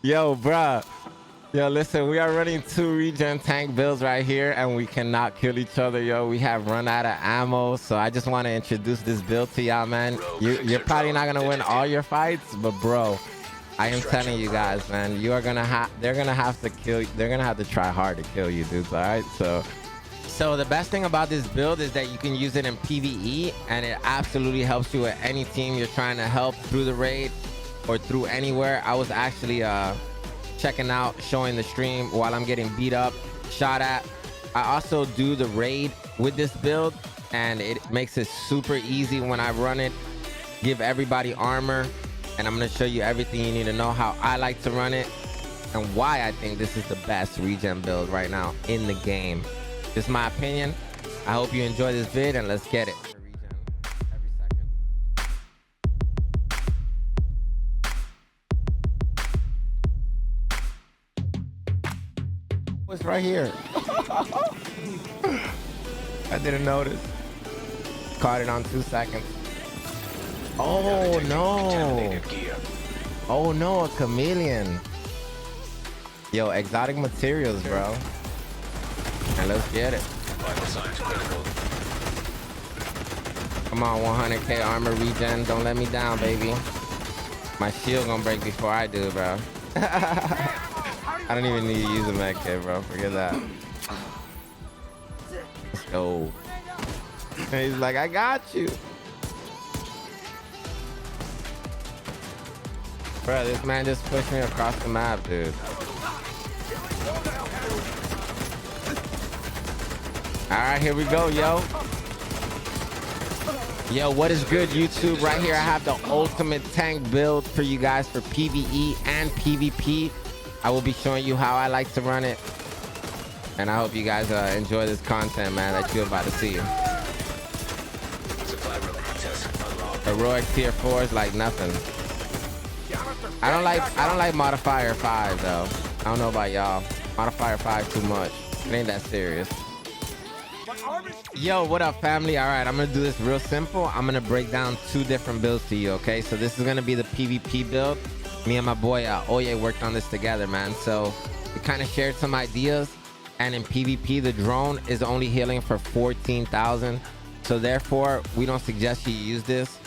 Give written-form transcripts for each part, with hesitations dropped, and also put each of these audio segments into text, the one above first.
Yo, bruh. Yo, listen, we are running 2 regen tank builds right here, and we cannot kill each other, yo. We have run out of ammo, so I just want to introduce this build to y'all, man. You're probably not gonna win all your fights, but bro, I am telling you guys, man, you are gonna have. They're gonna have to kill. They're gonna have to try hard to kill you, dudes. All right, so the best thing about this build is that you can use it in PvE, and it absolutely helps you with any team you're trying to help through the raid or through anywhere. I was actually checking out, showing the stream while I'm getting beat up, shot at. I also do the raid with this build, and it makes it super easy when I run it. Give everybody armor, and I'm going to show you everything you need to know, how I like to run it, and why I think this is the best regen build right now in the game. This is my opinion. I hope you enjoy this vid, and let's get it. It's right here. I didn't notice. Caught it on 2 seconds. Oh no. Oh no, a chameleon. Yo, exotic materials, bro. And let's get it. Come on, 100k armor regen. Don't let me down, baby. My shield gonna break before I do, bro. I don't even need to use a med kit, bro. Forget that. Let's go. And he's like, I got you. Bro, this man just pushed me across the map, dude. All right, here we go, yo. Yo, what is good, YouTube? Right here, I have the ultimate tank build for you guys for PvE and PvP. I will be showing you how I like to run it. And I hope you guys enjoy this content, man, that you're about to see. Heroic tier 4 is like nothing. I don't like modifier 5 though. I don't know about y'all. Modifier 5 too much. It ain't that serious. Yo, what up, family? All right, I'm gonna do this real simple. I'm gonna break down 2 different builds to you, okay? So this is gonna be the PvP build. Me and my boy Oye worked on this together, man. So we kind of shared some ideas. And in PvP, the drone is only healing for 14,000. So therefore, we don't suggest you use this.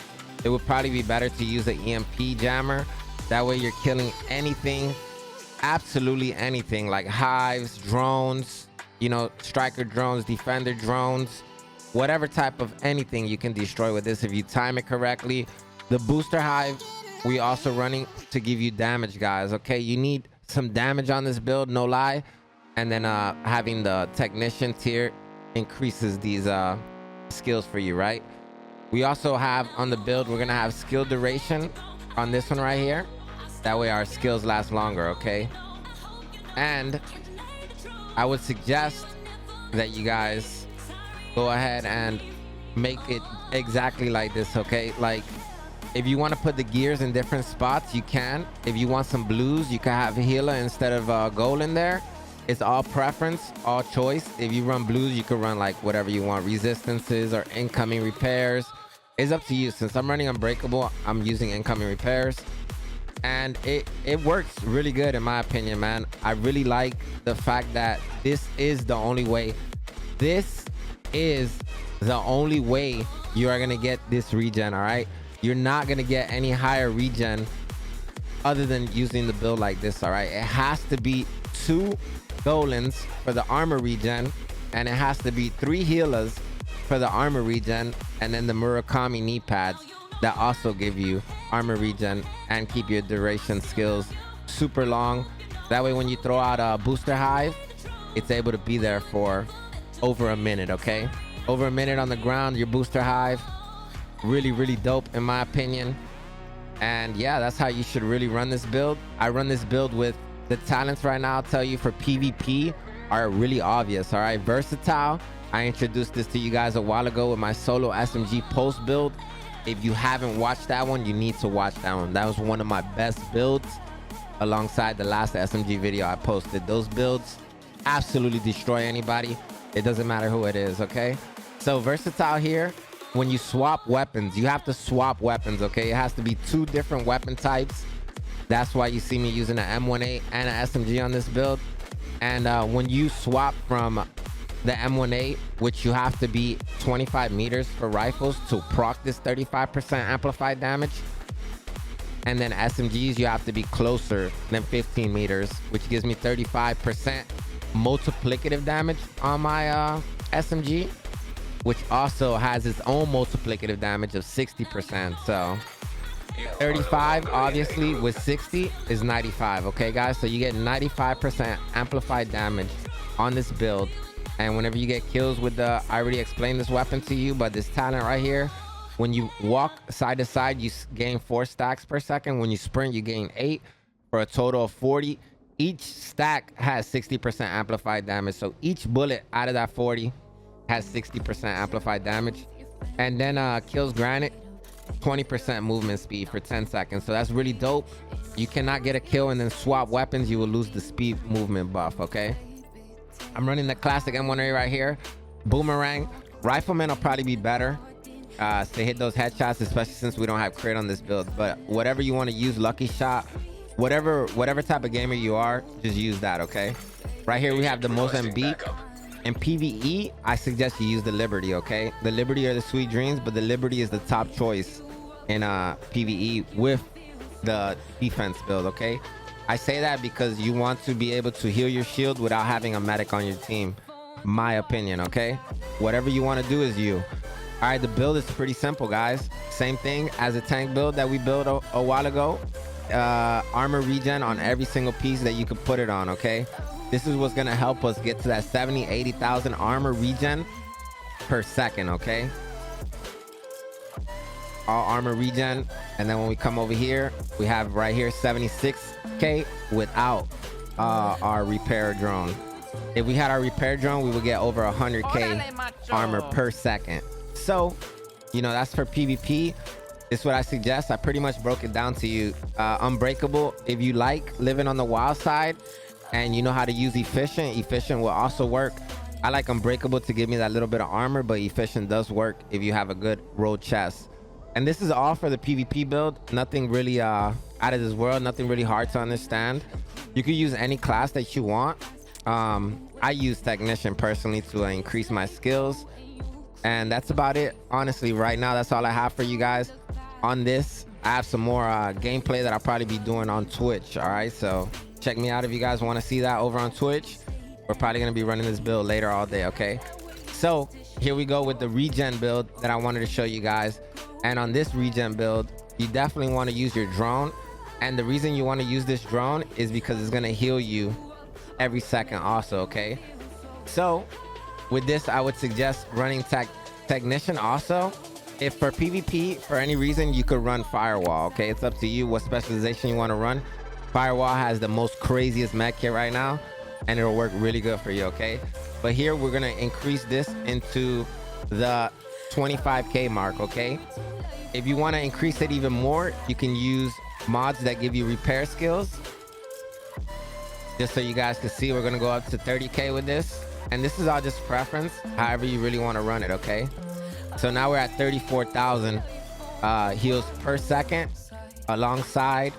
It would probably be better to use the EMP jammer. That way you're killing anything, absolutely anything, like hives, drones, you know, striker drones, defender drones, whatever type of anything you can destroy with this if you time it correctly. The booster hive, we also running to give you damage, guys. Okay, you need some damage on this build, no lie. And then having the technician tier increases these skills for you, right? We also have on the build, we're gonna have skill duration on this one right here. That way our skills last longer, okay? And I would suggest that you guys go ahead and make it exactly like this, okay? Like, if you want to put the gears in different spots, you can. If you want some blues, you can have healer instead of gold in there. It's all preference, all choice. If you run blues, you can run like whatever you want, resistances or incoming repairs. It's up to you. Since I'm running unbreakable, I'm using incoming repairs. And it works really good in my opinion, man. I really like the fact that this is the only way. This is the only way you are gonna get this regen, all right? You're not gonna get any higher regen other than using the build like this, all right? It has to be 2 golens for the armor regen, and it has to be 3 healers for the armor regen, and then the Murakami knee pads that also give you armor regen and keep your duration skills super long. That way when you throw out a booster hive, it's able to be there for over a minute, okay? Over a minute on the ground, your booster hive. Really, really dope in my opinion. And yeah, that's how you should really run this build. I run this build with the talents right now. I'll tell you for PvP are really obvious, all right? Versatile. I introduced this to you guys a while ago with my solo SMG post build. If you haven't watched that one, you need to watch that one. That was one of my best builds alongside the last SMG video I posted. Those builds absolutely destroy anybody. It doesn't matter who it is, okay? So versatile here. When you swap weapons, you have to swap weapons, okay? It has to be 2 different weapon types. That's why you see me using an M18 and an SMG on this build. And when you swap from the M18, which you have to be 25 meters for rifles to proc this 35% amplified damage, and then SMGs, you have to be closer than 15 meters, which gives me 35% multiplicative damage on my SMG, which also has its own multiplicative damage of 60%. So 35 obviously with 60 is 95. Okay guys, so you get 95% amplified damage on this build. And whenever you get kills with the, I already explained this weapon to you, but this talent right here, when you walk side to side, you gain 4 stacks per second. When you sprint, you gain 8 for a total of 40. Each stack has 60% amplified damage, so each bullet out of that 40 has 60% amplified damage. And then kills granted 20% movement speed for 10 seconds. So that's really dope. You cannot get a kill and then swap weapons. You will lose the speed movement buff. Okay, I'm running the classic M1A right here. Boomerang. Rifleman will probably be better to hit those headshots, especially since we don't have crit on this build. But whatever you want to use, lucky shot, whatever type of gamer you are, just use that. Okay, right here we have the most MB. In PvE, I suggest you use the Liberty. Okay, the Liberty or the Sweet Dreams, but the Liberty is the top choice in PvE with the defense build. Okay, I say that because you want to be able to heal your shield without having a medic on your team. My opinion. Okay, whatever you want to do is you. All right, the build is pretty simple, guys. Same thing as a tank build that we built a while ago. Armor regen on every single piece that you could put it on. Okay, this is what's gonna help us get to that 70,000-80,000 armor regen per second. Okay, all armor regen. And then when we come over here, we have right here 76k without our repair drone. If we had our repair drone, we would get over 100k armor per second. So, you know, that's for PvP. This is what I suggest. I pretty much broke it down to you. Unbreakable, if you like living on the wild side and you know how to use efficient will also work. I like unbreakable to give me that little bit of armor, but efficient does work if you have a good road chest. And this is all for the PvP build. Nothing really out of this world, nothing really hard to understand. You could use any class that you want. I use technician personally to increase my skills. And that's about it. Honestly, right now, that's all I have for you guys on this. I have some more gameplay that I'll probably be doing on Twitch. All right, so check me out if you guys want to see that over on Twitch. We're probably going to be running this build later all day. Okay, so here we go with the regen build that I wanted to show you guys. And on this regen build, you definitely want to use your drone. And the reason you want to use this drone is because it's going to heal you every second also. Okay, so with this, I would suggest running technician also. If for PvP, for any reason, you could run firewall. Okay, it's up to you what specialization you want to run. Firewall has the most craziest med kit right now, and it'll work really good for you. Okay, but here we're gonna increase this into the 25k mark. Okay, if you want to increase it even more, you can use mods that give you repair skills. Just so you guys can see, we're gonna go up to 30k with this. And this is all just preference, however you really want to run it. Okay, so now we're at 34,000 heals per second alongside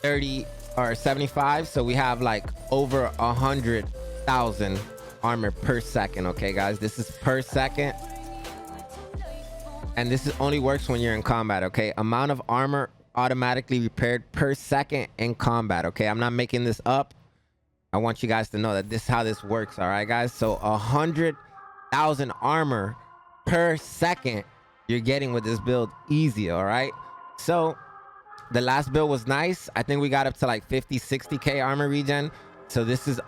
30 or 75. So we have like over 100,000 armor per second. Okay guys, this is per second, and this only works when you're in combat. Okay, amount of armor automatically repaired per second in combat. Okay, I'm not making this up. I want you guys to know that this is how this works. All right, guys. So 100,000 armor per second you're getting with this build easy. All right. So the last build was nice. I think we got up to like 50-60k armor regen. So this is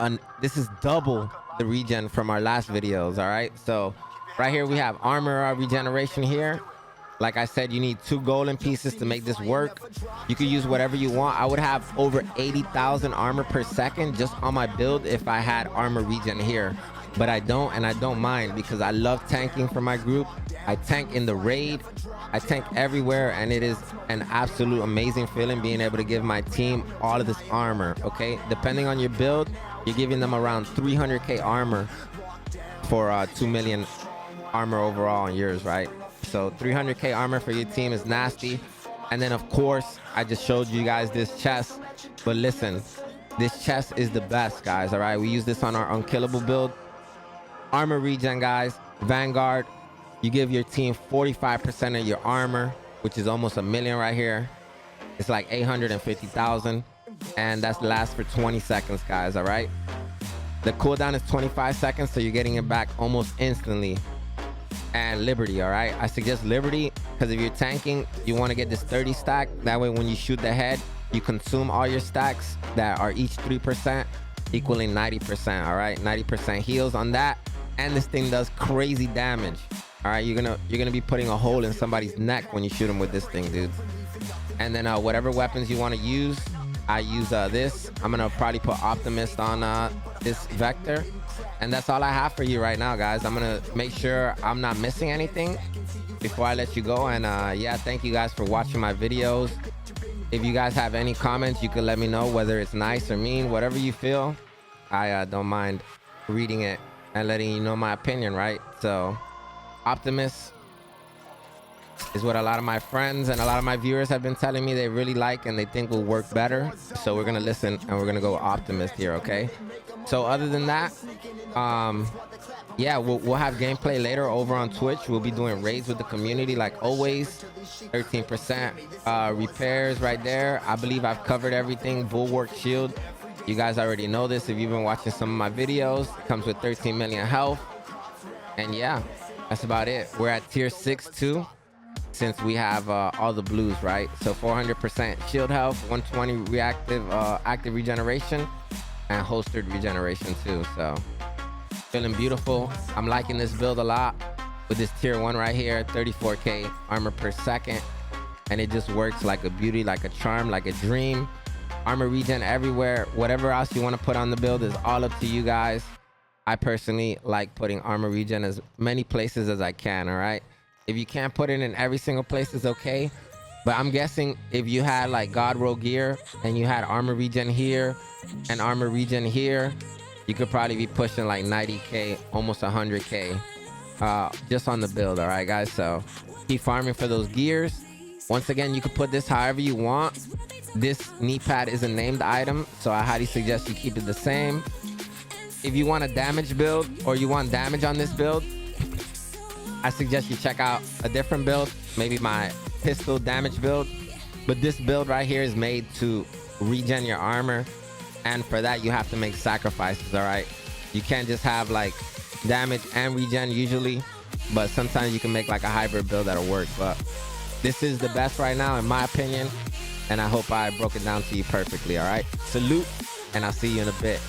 double the regen from our last videos. All right. So right here we have armor regeneration here. Like I said, you need 2 golden pieces to make this work. You can use whatever you want. I would have over 80,000 armor per second just on my build if I had armor regen here. But I don't, and I don't mind because I love tanking for my group. I tank in the raid. I tank everywhere, and it is an absolute amazing feeling being able to give my team all of this armor. Okay, depending on your build, you're giving them around 300k armor for 2 million armor overall on yours, right? So 300k armor for your team is nasty. And then of course, I just showed you guys this chest. But listen, this chest is the best, guys. All right, we use this on our unkillable build. Armor regen, guys. Vanguard, you give your team 45% of your armor, which is almost 1 million right here. It's like 850,000, and that's lasts for 20 seconds, guys. All right, the cooldown is 25 seconds, so you're getting it back almost instantly. And Liberty, all right, I suggest Liberty because if you're tanking, you want to get this 30 stack. That way when you shoot the head, you consume all your stacks that are each 3%, equaling 90%. All right, 90% heals on that, and this thing does crazy damage. All right, you're gonna be putting a hole in somebody's neck when you shoot them with this thing, dude. And then whatever weapons you want to use, I use this. I'm gonna probably put Optimist on this Vector, and that's all I have for you right now, guys. I'm gonna make sure I'm not missing anything before I let you go. And yeah, thank you guys for watching my videos. If you guys have any comments, you can let me know, whether it's nice or mean, whatever you feel. I don't mind reading it and letting you know my opinion, right? So Optimus is what a lot of my friends and a lot of my viewers have been telling me they really like and they think will work better. So we're gonna listen and we're gonna go Optimist here, okay? So other than that, yeah, we'll have gameplay later over on Twitch. We'll be doing raids with the community like always. 13% repairs right there. I believe I've covered everything. Bulwark shield, you guys already know this if you've been watching some of my videos. It comes with 13 million health, and yeah, that's about it. We're at tier 6 too, since we have all the blues, right? So 400% shield health, 120 reactive active regeneration, and holstered regeneration too. So feeling beautiful. I'm liking this build a lot with this tier 1 right here, 34k armor per second, and it just works like a beauty, like a charm, like a dream. Armor regen everywhere. Whatever else you want to put on the build is all up to you guys. I personally like putting armor regen as many places as I can. All right, if you can't put it in every single place, it's okay, but I'm guessing if you had like God roll gear and you had armor regen here and armor regen here, you could probably be pushing like 90k, almost 100k just on the build. All right, guys, so keep farming for those gears. Once again, you can put this however you want. This knee pad is a named item, so I highly suggest you keep it the same. If you want a damage build or you want damage on this build, I suggest you check out a different build, maybe my pistol damage build. But this build right here is made to regen your armor, and for that you have to make sacrifices. All right, you can't just have like damage and regen usually, but sometimes you can make like a hybrid build that'll work. But this is the best right now in my opinion, and I hope I broke it down to you perfectly. All right, salute, and I'll see you in a bit.